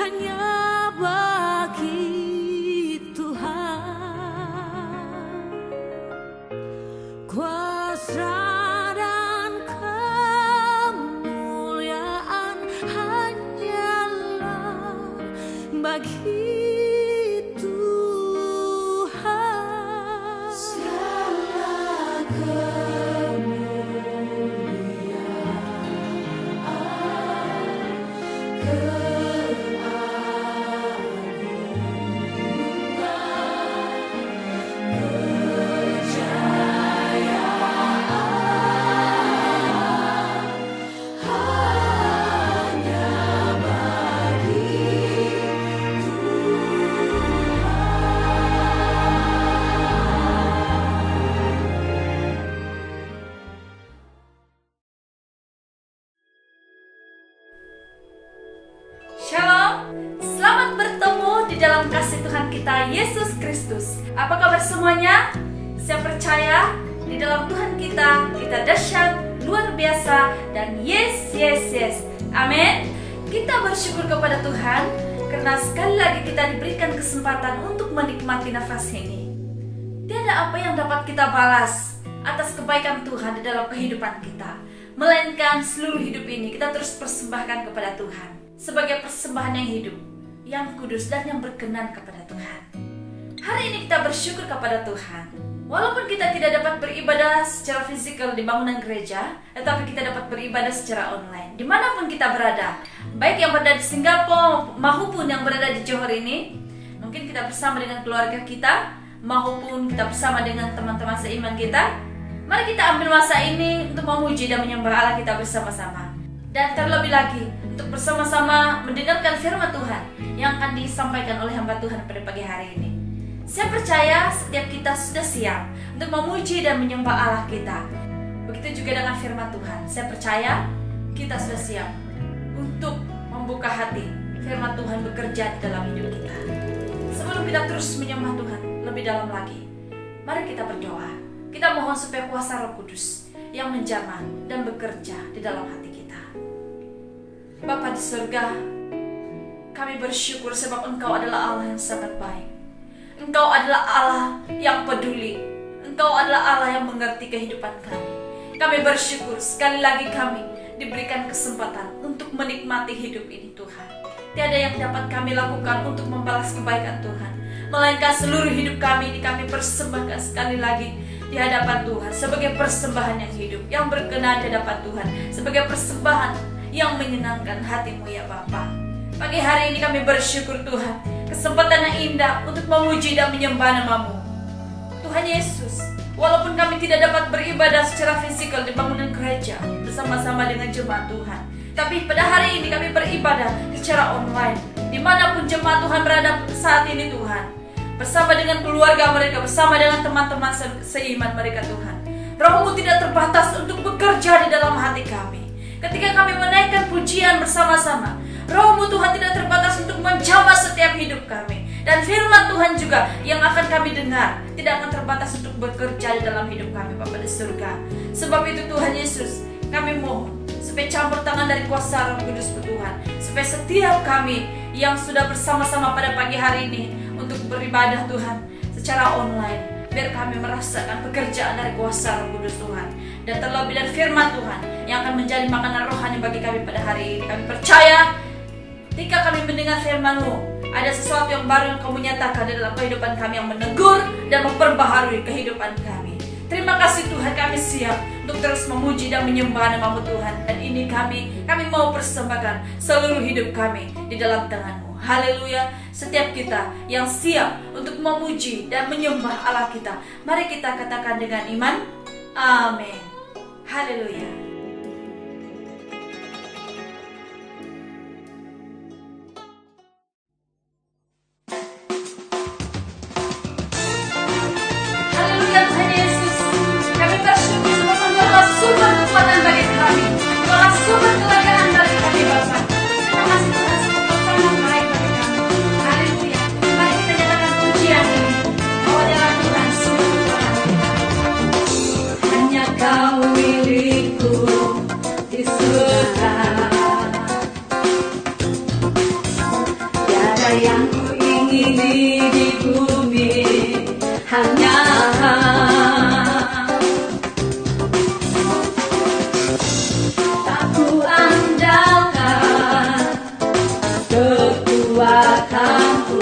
hanya bagi Tuhan. Kuasa dan kemuliaan hanyalah bagi Tuhan. Segala Shalom, selamat bertemu di dalam kasih Tuhan kita Yesus Kristus. Apa kabar semuanya? Saya percaya di dalam Tuhan kita dahsyat, luar biasa, dan yes. Amin. Kita bersyukur kepada Tuhan karena sekali lagi kita diberikan kesempatan untuk menikmati nafas ini. Tiada apa yang dapat kita balas atas kebaikan Tuhan di dalam kehidupan kita, melainkan seluruh hidup ini kita terus persembahkan kepada Tuhan sebagai persembahan yang hidup, yang kudus, dan yang berkenan kepada Tuhan. Hari ini kita bersyukur kepada Tuhan. Walaupun kita tidak dapat beribadah secara fisikal di bangunan gereja, tetapi kita dapat beribadah secara online. Dimanapun kita berada, baik yang berada di Singapura maupun yang berada di Johor ini, mungkin kita bersama dengan keluarga kita, maupun kita bersama dengan teman-teman seiman kita. Mari kita ambil masa ini untuk memuji dan menyembah Allah kita bersama-sama. Dan terlebih lagi, untuk bersama-sama mendengarkan firman Tuhan yang akan disampaikan oleh hamba Tuhan pada pagi hari ini. Saya percaya setiap kita sudah siap untuk memuji dan menyembah Allah kita. Begitu juga dengan firman Tuhan. Saya percaya kita sudah siap untuk membuka hati firman Tuhan bekerja di dalam hidup kita. Sebelum kita terus menyembah Tuhan lebih dalam lagi, mari kita berdoa. Kita mohon supaya kuasa Roh Kudus yang menjamah dan bekerja di dalam hati kita. Bapa di surga, kami bersyukur sebab Engkau adalah Allah yang sangat baik. Engkau adalah Allah yang peduli. Engkau adalah Allah yang mengerti kehidupan kami. Kami bersyukur sekali lagi kami diberikan kesempatan untuk menikmati hidup ini Tuhan. Tiada yang dapat kami lakukan untuk membalas kebaikan Tuhan, melainkan seluruh hidup kami persembahkan sekali lagi di hadapan Tuhan sebagai persembahan yang hidup, yang berkenan di hadapan Tuhan, sebagai persembahan yang menyenangkan hatimu ya Bapa. Pagi hari ini kami bersyukur Tuhan, kesempatan yang indah untuk memuji dan menyembah nama-Mu Tuhan Yesus. Walaupun kami tidak dapat beribadah secara fisikal di bangunan gereja bersama-sama dengan jemaat Tuhan, tapi pada hari ini kami beribadah secara online. Dimanapun jemaat Tuhan berada saat ini Tuhan, bersama dengan keluarga mereka, bersama dengan teman-teman seiman mereka Tuhan, Roh-Mu tidak terbatas untuk bekerja di dalam hati kami. Ketika kami menaikkan pujian bersama-sama, Roh-Mu Tuhan tidak terbatas untuk menjamah setiap hidup kami. Dan firman Tuhan juga yang akan kami dengar tidak akan terbatas untuk bekerja di dalam hidup kami Bapa di surga. Sebab itu Tuhan Yesus, kami mohon supaya campur tangan dari kuasa Roh Kudus Tuhan, supaya setiap kami yang sudah bersama-sama pada pagi hari ini untuk beribadah Tuhan secara online, biar kami merasakan pekerjaan dari kuasa Roh Kudus Tuhan, dan terlebih dari firman Tuhan yang akan menjadi makanan rohani bagi kami pada hari ini. Kami percaya ketika kami mendengar firman-Mu, ada sesuatu yang baru yang Kamu nyatakan di dalam kehidupan kami, yang menegur dan memperbaharui kehidupan kami. Terima kasih Tuhan, kami siap untuk terus memuji dan menyembah nama-Mu Tuhan. Dan ini kami mau persembahkan seluruh hidup kami di dalam tangan-Mu. Haleluya. Setiap kita yang siap untuk memuji dan menyembah Allah kita, mari kita katakan dengan iman, amin. Haleluya. Kau milikku. yang ku ingini di bumi hanya tak ku andalkan kekuatanku,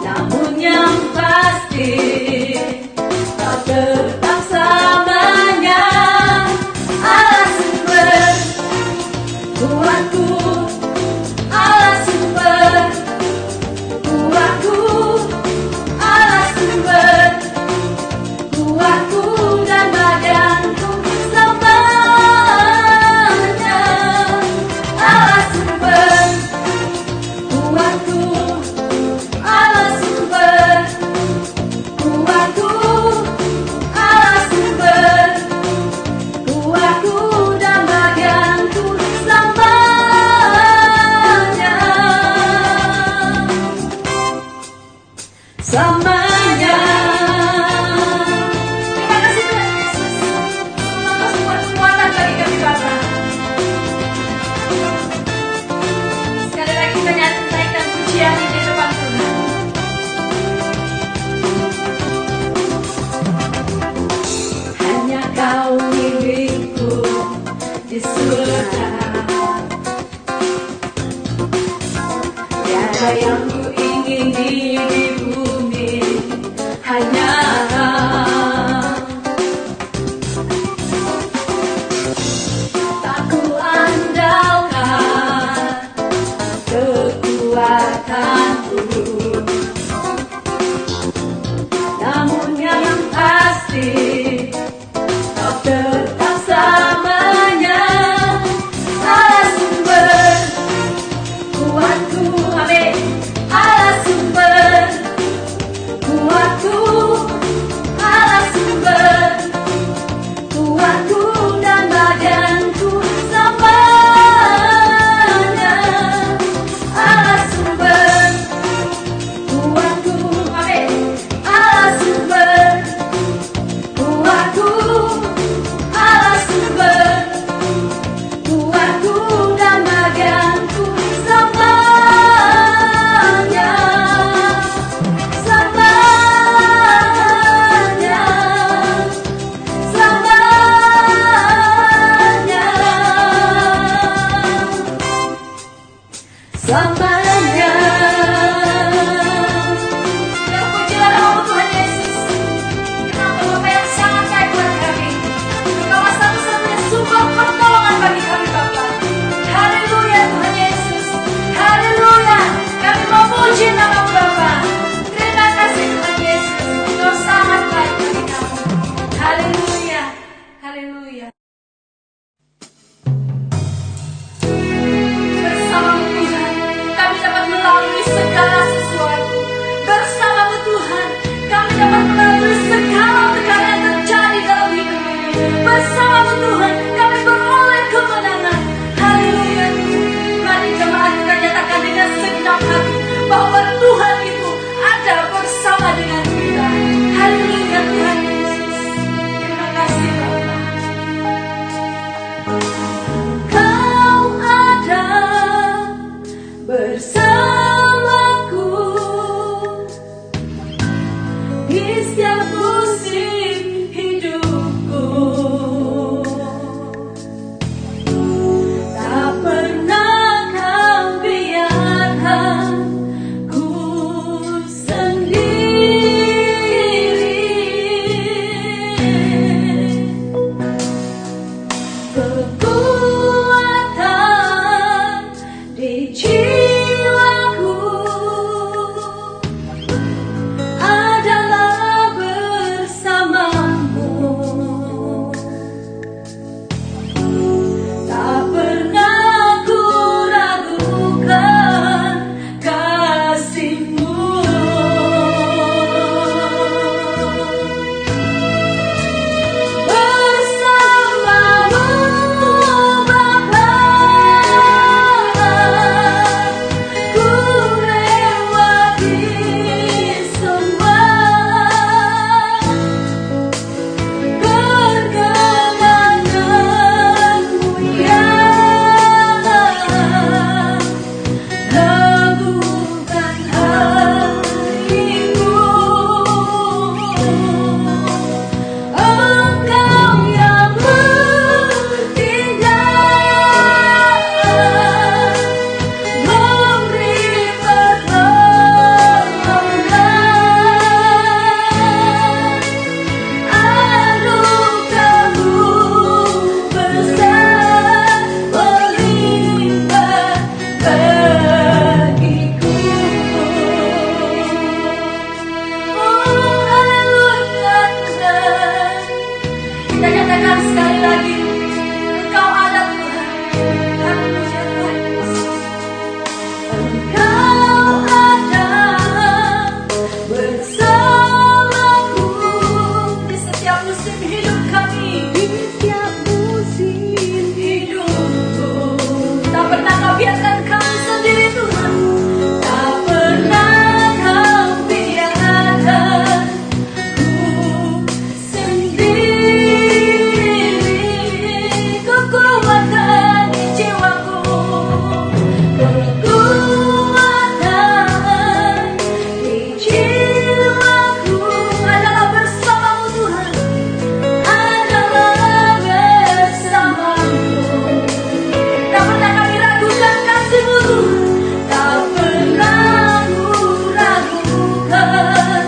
namun yang pasti kau tetap selamanya Allah sumber kuatku, Allah sumber kuatku, Allah sumber kuatku dan badanku selamanya Allah sumber kuatku, Allah sumber kuatku, Allah sumber kuatku dan badanku selamanya, selamanya. Terima kasih Tuhan Yesus. Mengapa semua kekuatan bagi kami Bapa. Sekali lagi kita naikkan pujian di depan Tuhan. Hanya kau milikku di surga, tiada yang ku ingini di bumi hanya tak ku andalkan kekuatanku, namun yang pasti kau tetap selamanya Allah sumber kuatku, amin. Allah sumber kuatku, Allah sumber kuatku dan badanku selamanya Allah sumber kuatku, amin. Allah sumber kuatku, Allah sumber kuatku dan badanku selamanya, selamanya, selamanya, selamanya. Dan pujilah nama Tuhan Yesus. Karena Bapa yang sangat baik buat kami. Engkau satu-satunya sumber pertolongan bagi kami Bapa. Haleluya Tuhan Yesus. Haleluya. Kami memuji nama Bapa. Terima kasih Tuhan Yesus. Engkau sangat baik bagi kami. Haleluya. Haleluya. Bersama Tuhan, kami pernah kau biarkan kami sendiri Tuhan. Tak pernah kau biarkan ku sendiri. Kekuatan di jiwaku, kekuatan di jiwaku adalah bersamamu Tuhan, adalah bersamamu. Tak pernah kami ragukan kasih-Mu Tuhan, tak pernah ku ragukan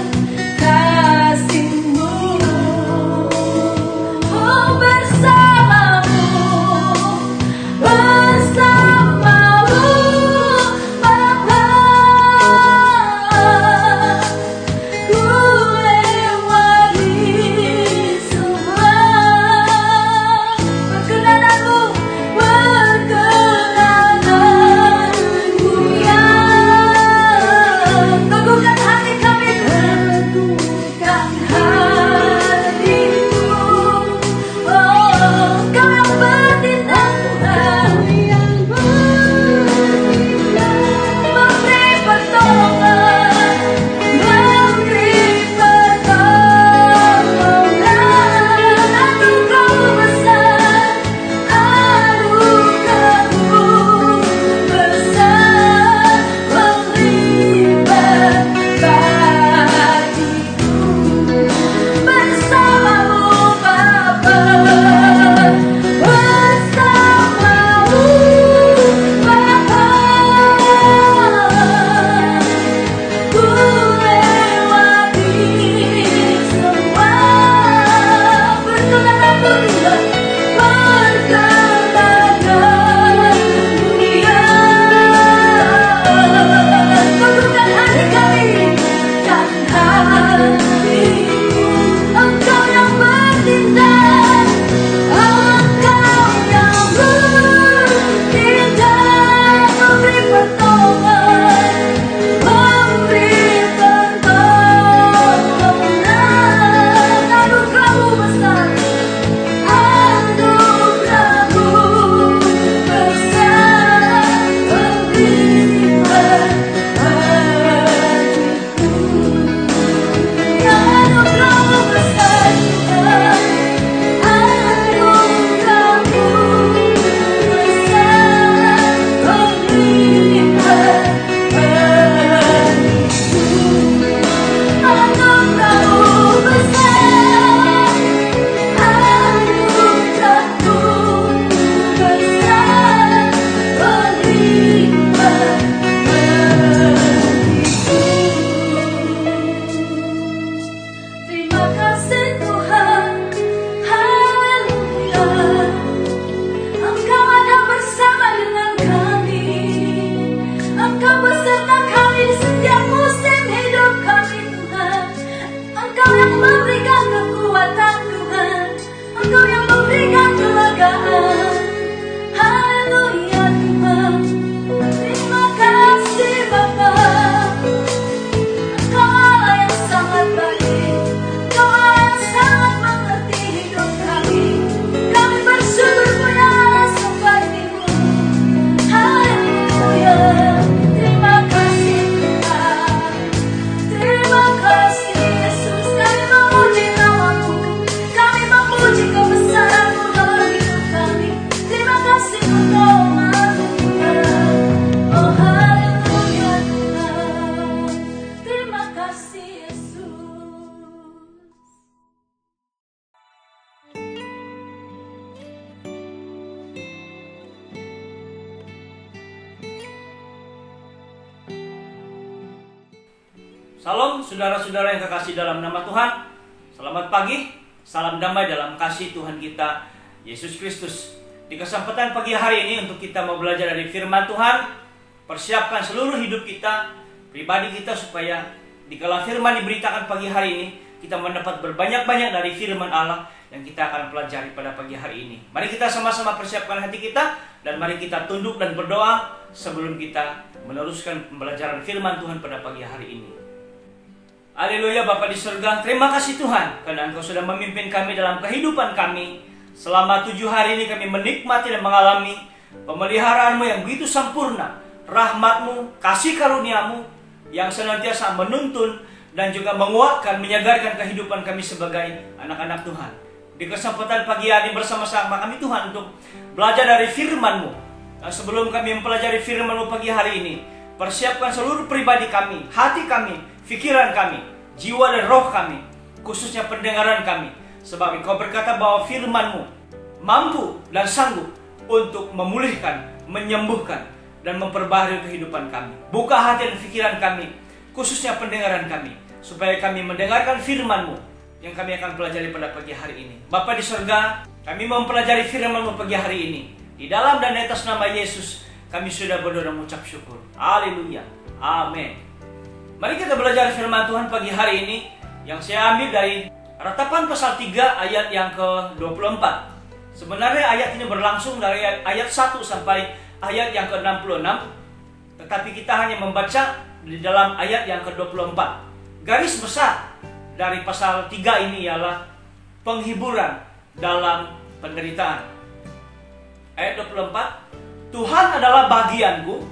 kasih-Mu. Oh, bersamamu, bersamamu Bapa. Ku lewati semua perkenanan-Mu, perkenanan-Mu ya. Teguhkan hati kami, teguhkan hatiku. Oh, Kau yang bertindak Tuhan, memberi pertolongan, memberi pertolongan. Anugerah-Mu besar, anugerah-Mu besar, melipat bagiku. Bersamamu Bapa, bersamamu Bapa. Ku lewati semua perkenanan-Mu Tuhan, perkenanan-Mu ya. Teguhkan hati kami dan hatiku. Engkau yang bertindak, Engkau yang bertindak, memberi pertolongan, memberi pertolongan. Anugerah-Mu besar, anugerah-Mu besar, melipat bagiku. Ya, anugerah-Mu besar Tuhan, anugerah-Mu besar, melipat bagiku. Anugerah-Mu besar, anugerah-Mu besar, melipat bagiku. Terima kasih Tuhan, haleluya. Engkau ada bersama dengan kami, Engkau beserta kami di setiap musim hidup kami Tuhan. Engkau yang memberikan kekuatan Tuhan, Engkau yang memberikan kelegaan. Haleluya Tuhan. Terima kasih Bapa. Engkau Allah yang sangat baik, Engkau Allah yang sangat mengerti hidup kami. Kami bersyukur punya Allah seperti-Mu. Haleluya. Terima kasih Tuhan, terima kasih Yesus. Kami memuji nama-Mu, kami memuji kebesaran-Mu dalam hidup kami. Terima kasih pertolongan-Mu Tuhan. Oh haleluya Tuhan. Terima kasih Yesus. Salam saudara-saudara yang kekasih dalam nama Tuhan. Selamat pagi, salam damai dalam kasih Tuhan kita Yesus Kristus. Di kesempatan pagi hari ini untuk kita mau belajar dari firman Tuhan, persiapkan seluruh hidup kita, pribadi kita, supaya dikala firman diberitakan pagi hari ini, kita mendapat berbanyak-banyak dari firman Allah yang kita akan pelajari pada pagi hari ini. Mari kita sama-sama persiapkan hati kita, dan mari kita tunduk dan berdoa sebelum kita meneruskan pembelajaran firman Tuhan pada pagi hari ini. Haleluya. Bapa di surga, terima kasih Tuhan karena Engkau sudah memimpin kami dalam kehidupan kami. Selama 7 hari ini kami menikmati dan mengalami pemeliharaanmu yang begitu sempurna, rahmatmu, kasih karuniamu yang senantiasa menuntun dan juga menguatkan, menyegarkan kehidupan kami sebagai anak-anak Tuhan. Di kesempatan pagi hari bersama-sama kami Tuhan untuk belajar dari firman-Mu. Nah, sebelum kami mempelajari firman-Mu pagi hari ini, persiapkan seluruh pribadi kami, hati kami, pikiran kami, jiwa dan roh kami, khususnya pendengaran kami. Sebab Engkau berkata bahwa firman-Mu mampu dan sanggup untuk memulihkan, menyembuhkan, dan memperbaharui kehidupan kami. Buka hati dan pikiran kami, khususnya pendengaran kami, supaya kami mendengarkan firman-Mu yang kami akan pelajari pada pagi hari ini. Bapa di surga, kami mau mempelajari firman-Mu pagi hari ini. Di dalam dan di atas nama Yesus, kami sudah berdoa dan mengucap syukur. Haleluya. Amin. Mari kita belajar firman Tuhan pagi hari ini yang saya ambil dari Ratapan pasal 3 ayat yang ke-24. Sebenarnya ayat ini berlangsung dari ayat 1 sampai ayat yang ke-66. Tetapi kita hanya membaca di dalam ayat yang ke-24. Garis besar dari pasal 3 ini ialah penghiburan dalam penderitaan. Ayat 24, Tuhan adalah bagianku,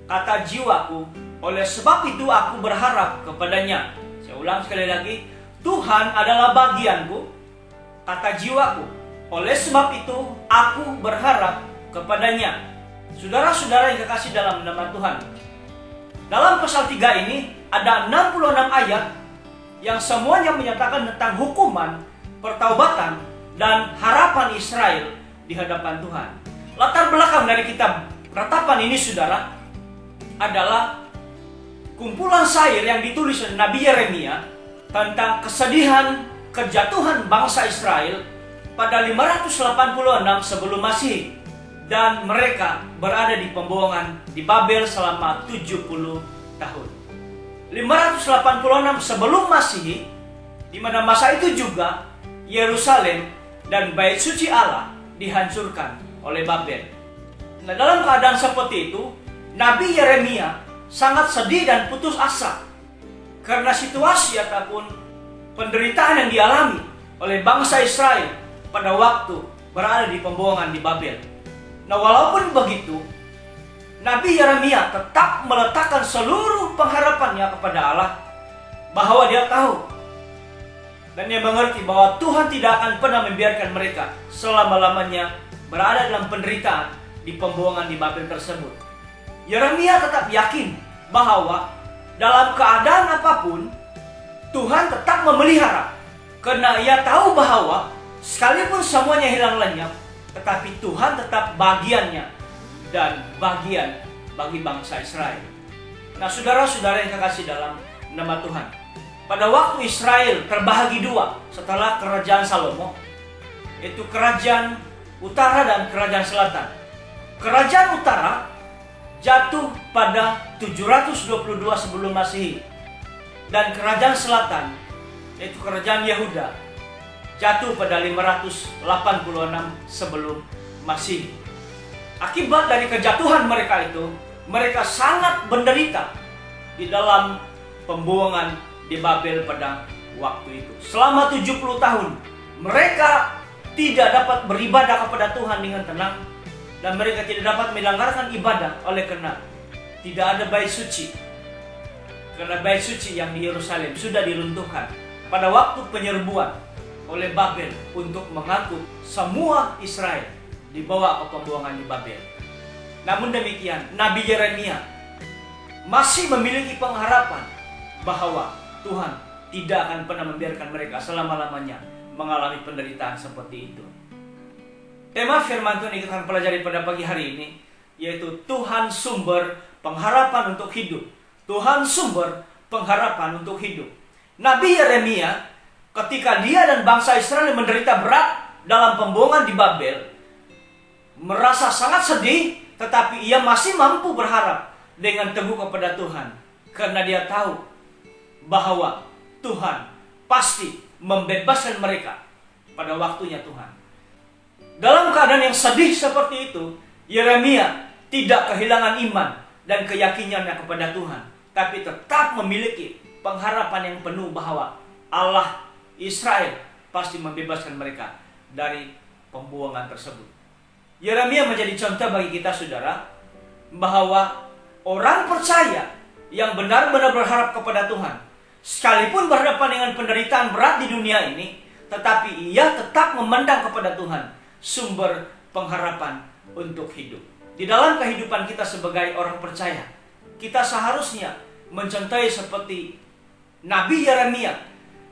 kata jiwaku, oleh sebab itu aku berharap kepadanya. Saya ulang sekali lagi, Tuhan adalah bagianku, kata jiwaku, oleh sebab itu aku berharap kepadanya. Saudara-saudara yang kekasih dalam nama Tuhan, dalam pasal 3 ini ada 66 ayat yang semuanya menyatakan tentang hukuman, pertaubatan, dan harapan Israel di hadapan Tuhan. Latar belakang dari kitab Ratapan ini, saudara, adalah kumpulan syair yang ditulis oleh Nabi Yeremia tentang kesedihan kejatuhan bangsa Israel pada 586 sebelum Masehi, dan mereka berada di pembuangan di Babel selama 70 tahun. 586 sebelum Masehi, di mana masa itu juga Yerusalem dan Bait Suci Allah dihancurkan oleh Babel. Nah, dalam keadaan seperti itu, Nabi Yeremia sangat sedih dan putus asa karena situasi ataupun penderitaan yang dialami oleh bangsa Israel pada waktu berada di pembuangan di Babel. Nah, walaupun begitu, Nabi Yeremia tetap meletakkan seluruh pengharapannya kepada Allah, bahwa dia tahu dan dia mengerti bahwa Tuhan tidak akan pernah membiarkan mereka selama-lamanya berada dalam penderitaan di pembuangan di Babel tersebut. Yeremia tetap yakin bahwa dalam keadaan apapun, Tuhan tetap memelihara. Karena ia tahu bahwa sekalipun semuanya hilang lenyap, tetapi Tuhan tetap bagiannya dan bagian bagi bangsa Israel. Nah, saudara-saudara yang kekasih dalam nama Tuhan, pada waktu Israel terbahagi dua setelah kerajaan Salomo, yaitu kerajaan utara dan kerajaan selatan. Kerajaan utara jatuh pada 722 sebelum Masehi, dan kerajaan selatan, yaitu kerajaan Yehuda, jatuh pada 586 sebelum Masehi. Akibat dari kejatuhan mereka itu, mereka sangat menderita di dalam pembuangan di Babel pada waktu itu. Selama 70 tahun, mereka tidak dapat beribadah kepada Tuhan dengan tenang, dan mereka tidak dapat melanggarkan ibadah oleh karena tidak ada bait suci. Karena bait suci yang di Yerusalem sudah diruntuhkan pada waktu penyerbuan oleh Babel untuk mengangkut semua Israel dibawa ke pembuangan di Babel. Namun demikian, Nabi Yeremia masih memiliki pengharapan bahwa Tuhan tidak akan pernah membiarkan mereka selama-lamanya mengalami penderitaan seperti itu. Tema firman Tuhan yang kita akan pelajari pada pagi hari ini yaitu Tuhan sumber pengharapan untuk hidup. Tuhan sumber pengharapan untuk hidup. Nabi Yeremia ketika dia dan bangsa Israel menderita berat dalam pembuangan di Babel, merasa sangat sedih, tetapi ia masih mampu berharap dengan teguh kepada Tuhan, karena dia tahu bahwa Tuhan pasti membebaskan mereka pada waktunya Tuhan. Dalam keadaan yang sedih seperti itu, Yeremia tidak kehilangan iman dan keyakinannya kepada Tuhan, tapi tetap memiliki pengharapan yang penuh bahwa Allah Israel pasti membebaskan mereka dari pembuangan tersebut. Yeremia menjadi contoh bagi kita saudara, bahwa orang percaya yang benar-benar berharap kepada Tuhan, sekalipun berhadapan dengan penderitaan berat di dunia ini, tetapi ia tetap memandang kepada Tuhan, sumber pengharapan untuk hidup. Di dalam kehidupan kita sebagai orang percaya, kita seharusnya mencontohi seperti Nabi Yeremia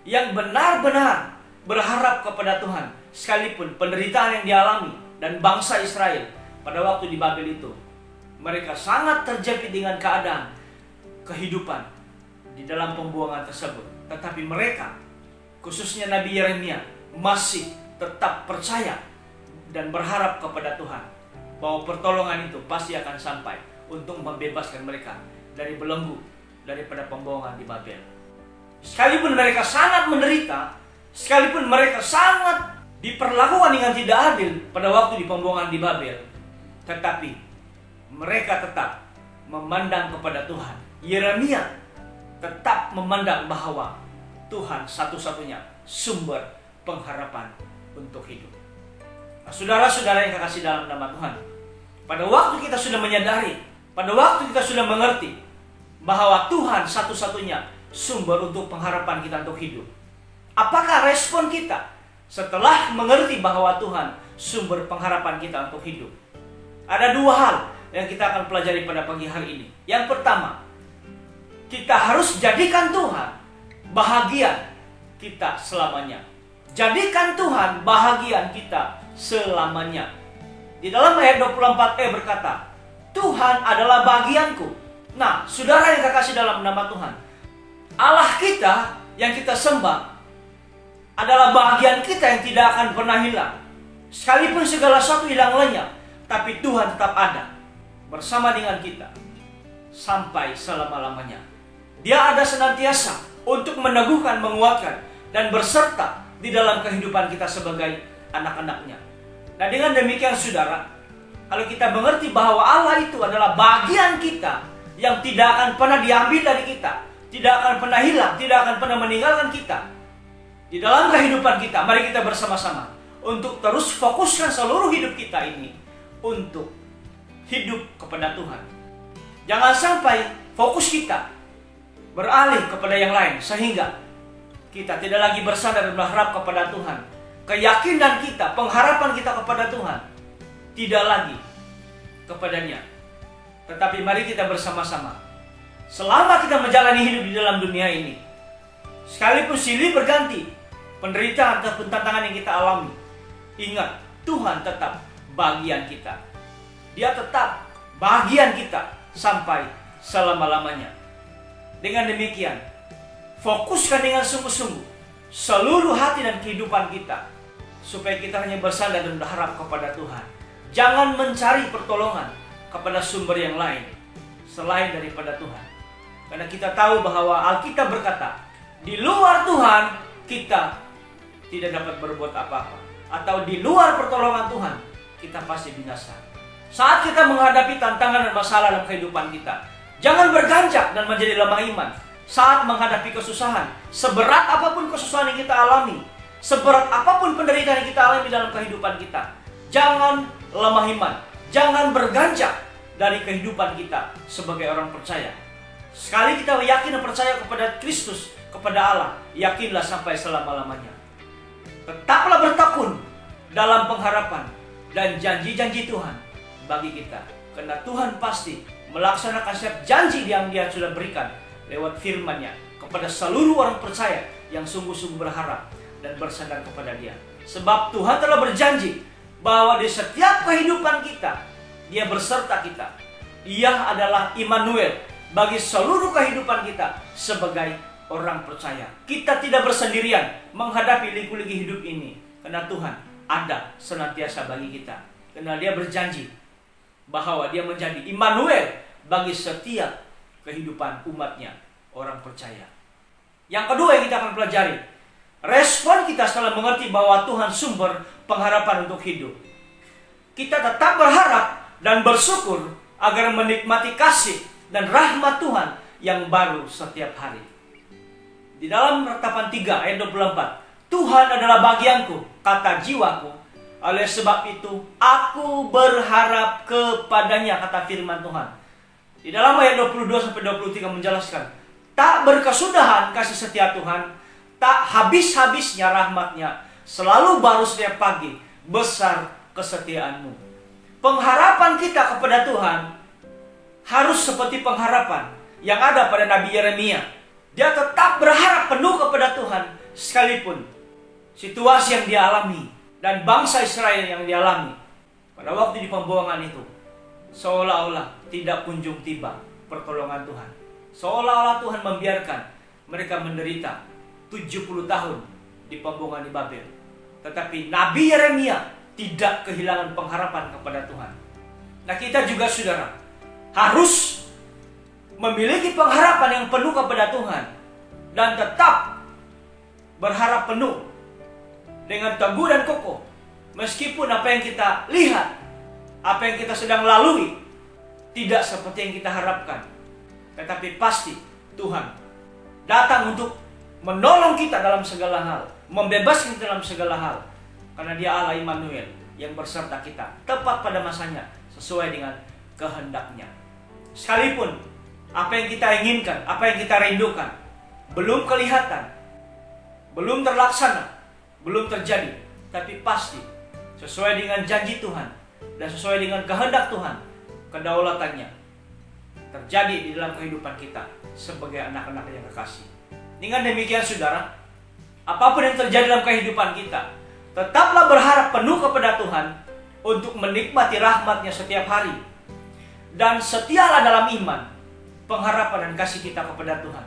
yang benar-benar berharap kepada Tuhan, sekalipun penderitaan yang dialami dan bangsa Israel pada waktu di Babel itu. Mereka sangat terjepit dengan keadaan kehidupan di dalam pembuangan tersebut. Tetapi mereka, khususnya Nabi Yeremia, masih tetap percaya dan berharap kepada Tuhan bahwa pertolongan itu pasti akan sampai untuk membebaskan mereka dari belenggu daripada pembuangan di Babel. Sekalipun mereka sangat menderita, sekalipun mereka sangat diperlakukan dengan tidak adil pada waktu di pembuangan di Babel, tetapi mereka tetap memandang kepada Tuhan. Yeremia tetap memandang bahwa Tuhan satu-satunya sumber pengharapan untuk hidup. Nah, saudara-saudara yang kekasih dalam nama Tuhan, pada waktu kita sudah menyadari, pada waktu kita sudah mengerti bahwa Tuhan satu-satunya sumber untuk pengharapan kita untuk hidup, apakah respon kita setelah mengerti bahwa Tuhan sumber pengharapan kita untuk hidup? Ada dua hal yang kita akan pelajari pada pagi hari ini. Yang pertama, kita harus jadikan Tuhan bahagian kita selamanya. Jadikan Tuhan bahagian kita selamanya. Di dalam ayat 24e berkata, Tuhan adalah bagianku. Nah, saudara yang kekasih dalam nama Tuhan, Allah kita yang kita sembah adalah bahagian kita yang tidak akan pernah hilang. Sekalipun segala sesuatu hilang lenyap, tapi Tuhan tetap ada bersama dengan kita sampai selama-lamanya. Dia ada senantiasa untuk meneguhkan, menguatkan, dan berserta di dalam kehidupan kita sebagai anak-anaknya. Nah, dengan demikian saudara, kalau kita mengerti bahwa Allah itu adalah bagian kita yang tidak akan pernah diambil dari kita, tidak akan pernah hilang, tidak akan pernah meninggalkan kita di dalam kehidupan kita, mari kita bersama-sama untuk terus fokuskan seluruh hidup kita ini untuk hidup kepada Tuhan. Jangan sampai fokus kita beralih kepada yang lain, sehingga kita tidak lagi bersandar dan berharap kepada Tuhan. Keyakinan kita, pengharapan kita kepada Tuhan tidak lagi kepadanya. Tetapi mari kita bersama-sama, selama kita menjalani hidup di dalam dunia ini, sekalipun silih berganti, penderitaan ataupun tantangan yang kita alami, ingat, Tuhan tetap bagian kita. Dia tetap bagian kita sampai selama-lamanya. Dengan demikian, fokuskan dengan sungguh-sungguh seluruh hati dan kehidupan kita, supaya kita hanya bersandar dan berharap kepada Tuhan. Jangan mencari pertolongan kepada sumber yang lain selain daripada Tuhan. Karena kita tahu bahwa Alkitab berkata, di luar Tuhan kita tidak dapat berbuat apa-apa. Atau di luar pertolongan Tuhan kita pasti binasa. Saat kita menghadapi tantangan dan masalah dalam kehidupan kita, jangan berganjak dan menjadi lemah iman. Saat menghadapi kesusahan, seberat apapun kesusahan yang kita alami, seberat apapun penderitaan yang kita alami dalam kehidupan kita, jangan lemah iman, jangan berganjak dari kehidupan kita sebagai orang percaya. Sekali kita yakin dan percaya kepada Kristus, kepada Allah, yakinlah sampai selama-lamanya. Tetaplah bertekun dalam pengharapan dan janji-janji Tuhan bagi kita. Karena Tuhan pasti melaksanakan setiap janji yang Dia sudah berikan lewat firman-Nya kepada seluruh orang percaya yang sungguh-sungguh berharap dan bersandar kepada Dia. Sebab Tuhan telah berjanji bahwa di setiap kehidupan kita, Dia berserta kita. Dia adalah Immanuel bagi seluruh kehidupan kita sebagai orang percaya. Kita tidak bersendirian menghadapi liku-liku hidup ini, karena Tuhan ada senantiasa bagi kita. Karena Dia berjanji bahwa Dia menjadi Immanuel bagi setiap kehidupan umatnya, orang percaya. Yang kedua yang kita akan pelajari, respon kita setelah mengerti bahwa Tuhan sumber pengharapan untuk hidup. Kita tetap berharap dan bersyukur agar menikmati kasih dan rahmat Tuhan yang baru setiap hari. Di dalam Ratapan 3 ayat 24, Tuhan adalah bagianku, kata jiwaku, Oleh sebab itu, aku berharap kepadanya, kata firman Tuhan. Di dalam ayat 22-23 menjelaskan, tak berkesudahan kasih setia Tuhan, tak habis-habisnya rahmatnya, selalu baru setiap pagi, besar kesetiaanmu. Pengharapan kita kepada Tuhan harus seperti pengharapan yang ada pada Nabi Yeremia. Dia tetap berharap penuh kepada Tuhan, sekalipun situasi yang dia alami dan bangsa Israel yang dialami pada waktu di pembuangan itu seolah-olah tidak kunjung tiba pertolongan Tuhan. Seolah-olah Tuhan membiarkan mereka menderita 70 tahun di pembuangan di Babel. Tetapi Nabi Yeremia tidak kehilangan pengharapan kepada Tuhan. Nah, kita juga saudara harus memiliki pengharapan yang penuh kepada Tuhan dan tetap berharap penuh dengan teguh dan kokoh, meskipun apa yang kita lihat, apa yang kita sedang lalui tidak seperti yang kita harapkan. Tetapi pasti Tuhan datang untuk menolong kita dalam segala hal, membebaskan kita dalam segala hal, karena Dia Allah Immanuel yang berserta kita tepat pada masanya sesuai dengan kehendaknya. Sekalipun apa yang kita inginkan, apa yang kita rindukan belum kelihatan, belum terlaksana, belum terjadi, tapi pasti sesuai dengan janji Tuhan dan sesuai dengan kehendak Tuhan, kedaulatannya terjadi di dalam kehidupan kita sebagai anak-anak yang kekasih. Dengan demikian saudara, apapun yang terjadi dalam kehidupan kita, tetaplah berharap penuh kepada Tuhan untuk menikmati rahmat-Nya setiap hari, dan setialah dalam iman, pengharapan dan kasih kita kepada Tuhan.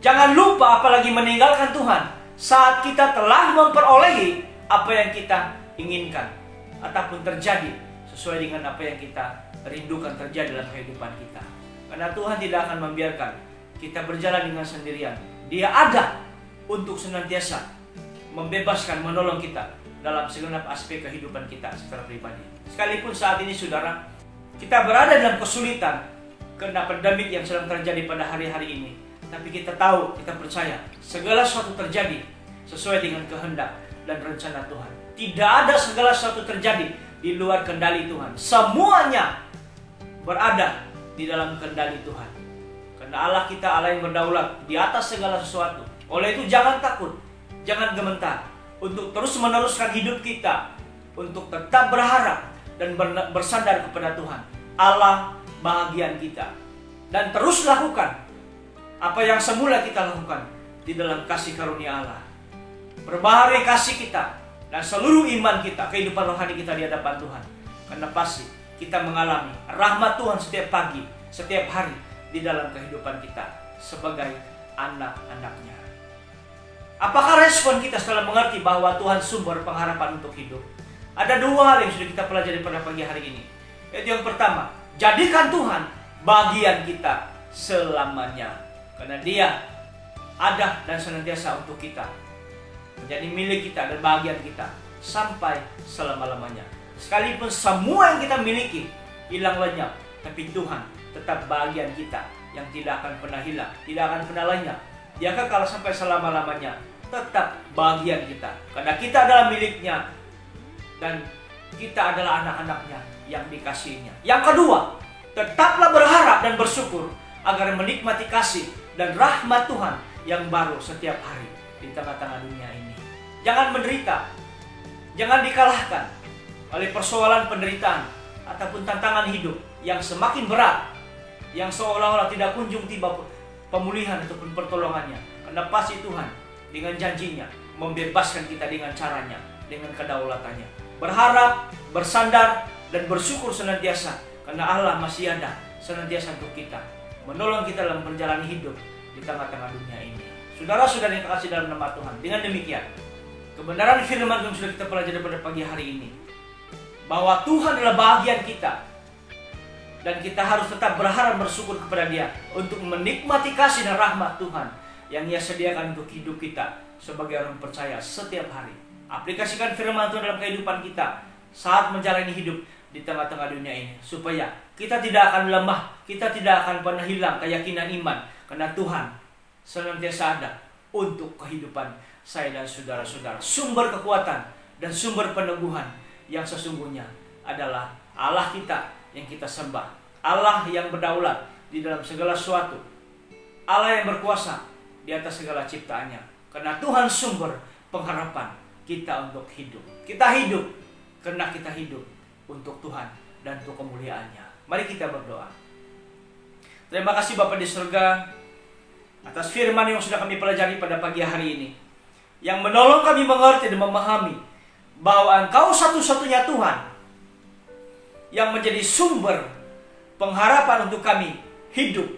Jangan lupa apalagi meninggalkan Tuhan saat kita telah memperolehi apa yang kita inginkan ataupun terjadi sesuai dengan apa yang kita rindukan terjadi dalam kehidupan kita. Karena Tuhan tidak akan membiarkan kita berjalan dengan sendirian. Dia ada untuk senantiasa membebaskan, menolong kita dalam segenap aspek kehidupan kita secara pribadi. Sekalipun saat ini saudara, kita berada dalam kesulitan karena pandemik yang sedang terjadi pada hari-hari ini, tapi kita tahu, kita percaya segala sesuatu terjadi sesuai dengan kehendak dan rencana Tuhan. Tidak ada segala sesuatu terjadi di luar kendali Tuhan. Semuanya berada di dalam kendali Tuhan. Karena Allah kita Allah yang berdaulat di atas segala sesuatu. Oleh itu jangan takut, jangan gemetar untuk terus meneruskan hidup kita, untuk tetap berharap dan bersandar kepada Tuhan, Allah bahagian kita. Dan terus lakukan apa yang semula kita lakukan di dalam kasih karunia Allah. Perbaharui kasih kita dan seluruh iman kita, kehidupan rohani kita di hadapan Tuhan. Karena pasti kita mengalami rahmat Tuhan setiap pagi, setiap hari di dalam kehidupan kita sebagai anak-anak-Nya. Apakah respon kita setelah mengerti bahwa Tuhan sumber pengharapan untuk hidup? Ada dua hal yang sudah kita pelajari pada pagi hari ini. Yaitu yang pertama, jadikan Tuhan bagian kita selamanya. Karena Dia ada dan senantiasa untuk kita, menjadi milik kita dan bagian kita sampai selama-lamanya. Sekalipun semua yang kita miliki hilang lenyap, tapi Tuhan tetap bagian kita yang tidak akan pernah hilang, tidak akan pernah lenyap. Dia kekal sampai selama-lamanya, tetap bagian kita. Karena kita adalah miliknya dan kita adalah anak-anak-Nya yang dikasihinya. Yang kedua, tetaplah berharap dan bersyukur agar menikmati kasih dan rahmat Tuhan yang baru setiap hari di tengah-tengah dunia ini. Jangan menderita, jangan dikalahkan oleh persoalan penderitaan ataupun tantangan hidup yang semakin berat, yang seolah-olah tidak kunjung tiba pemulihan ataupun pertolongannya. Karena pasti Tuhan dengan janjinya membebaskan kita dengan caranya, dengan kedaulatannya. Berharap, bersandar, dan bersyukur senantiasa karena Allah masih ada senantiasa untuk kita, menolong kita dalam perjalanan hidup di tengah-tengah dunia ini. Saudara-saudara yang kekasih dalam nama Tuhan, dengan demikian kebenaran firman yang sudah kita pelajari pada pagi hari ini, bahwa Tuhan adalah bahagian kita dan kita harus tetap berharap bersyukur kepada Dia untuk menikmati kasih dan rahmat Tuhan yang Ia sediakan untuk hidup kita sebagai orang percaya setiap hari. Aplikasikan firman Tuhan dalam kehidupan kita saat menjalani hidup di tengah-tengah dunia ini, supaya kita tidak akan lemah, kita tidak akan pernah hilang keyakinan iman, karena Tuhan senantiasa ada untuk kehidupan saya dan saudara-saudara. Sumber kekuatan dan sumber peneguhan yang sesungguhnya adalah Allah kita yang kita sembah. Allah yang berdaulat di dalam segala sesuatu. Allah yang berkuasa di atas segala ciptaannya. Karena Tuhan sumber pengharapan kita untuk hidup. Kita hidup karena kita hidup untuk Tuhan dan untuk kemuliaan-Nya. Mari kita berdoa. Terima kasih Bapa di surga atas firman yang sudah kami pelajari pada pagi hari ini, yang menolong kami mengerti dan memahami bahwa Engkau satu-satunya Tuhan yang menjadi sumber pengharapan untuk kami hidup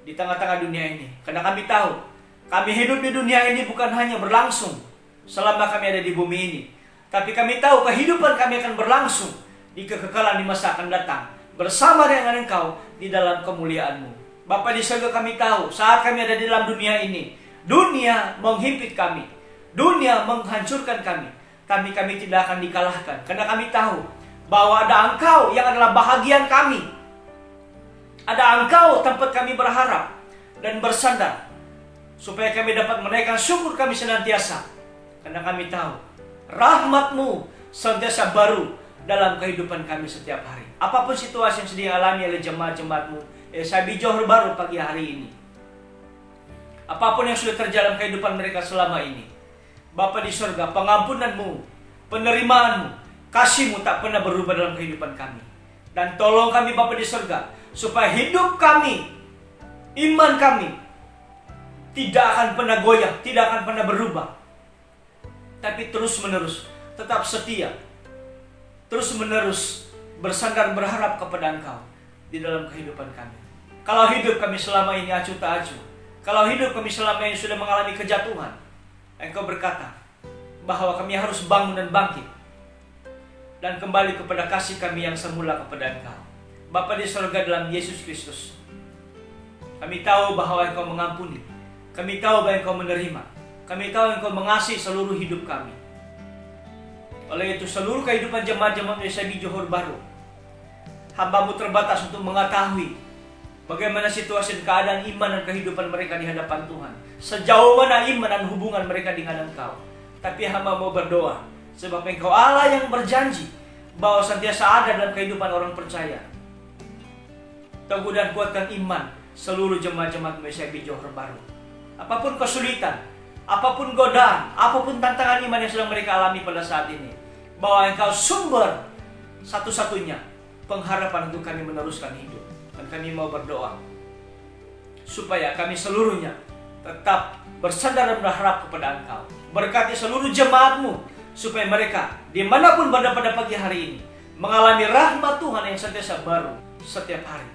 di tengah-tengah dunia ini. Karena kami tahu kami hidup di dunia ini bukan hanya berlangsung selama kami ada di bumi ini, tapi kami tahu kehidupan kami akan berlangsung di kekekalan di masa akan datang bersama dengan Engkau di dalam kemuliaan-Mu. Bapa di surga, kami tahu saat kami ada di dalam dunia ini, dunia menghimpit kami, dunia menghancurkan kami, tapi kami tidak akan dikalahkan. Karena kami tahu bahwa ada Engkau yang adalah bahagian kami. Ada Engkau tempat kami berharap dan bersandar, supaya kami dapat menaikkan syukur kami senantiasa. Karena kami tahu rahmat-Mu senantiasa baru dalam kehidupan kami setiap hari. Apapun situasi yang sedang alami oleh jemaat-jemaat-Mu SIB Johor Bahru pagi hari ini, apapun yang sudah terjadi dalam kehidupan mereka selama ini, Bapa di surga, pengampunan-Mu, penerimaan-Mu, kasih-Mu tak pernah berubah dalam kehidupan kami. Dan tolong kami Bapa di surga, supaya hidup kami, iman kami tidak akan pernah goyah, tidak akan pernah berubah, tapi terus menerus tetap setia, terus menerus bersandar berharap kepada Engkau di dalam kehidupan kami. Kalau hidup kami selama ini acuh tak acuh, kalau hidup kami selama ini sudah mengalami kejatuhan, Engkau berkata bahwa kami harus bangun dan bangkit dan kembali kepada kasih kami yang semula kepada Engkau. Bapa di surga, dalam Yesus Kristus, kami tahu bahwa Engkau mengampuni, kami tahu bahwa Engkau menerima, kami tahu Engkau mengasihi seluruh hidup kami. Oleh itu seluruh kehidupan jemaat-jemaat SIB Johor Bahru, hamba-Mu terbatas untuk mengetahui bagaimana situasi dan keadaan iman dan kehidupan mereka di hadapan Tuhan, sejauh mana iman dan hubungan mereka dengan Engkau. Tapi hamba mau berdoa, sebab Engkau Allah yang berjanji bahwa senantiasa ada dalam kehidupan orang percaya. Teguh dan kuatkan iman seluruh jemaat-jemaat SIB Johor Bahru. Apapun kesulitan, apapun godaan, apapun tantangan iman yang sedang mereka alami pada saat ini, bahwa Engkau sumber satu-satunya pengharapan untuk kami meneruskan hidup. Dan kami mau berdoa supaya kami seluruhnya tetap bersandar dan berharap kepada Engkau. Berkati seluruh jemaat-Mu, supaya mereka dimanapun berada pada pagi hari ini mengalami rahmat Tuhan yang senantiasa baru setiap hari,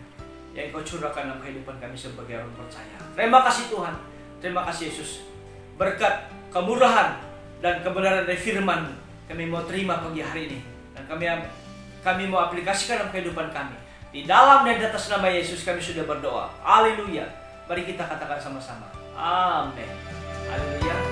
yang Engkau curahkan dalam kehidupan kami sebagai orang percaya. Terima kasih Tuhan, terima kasih Yesus. Berkat kemurahan dan kebenaran dari firman-Mu, kami mau terima pagi hari ini, dan kami mau aplikasikan dalam kehidupan kami. Di dalam dan di atas nama Yesus kami sudah berdoa. Haleluya. Mari kita katakan sama-sama. Amin. Haleluya.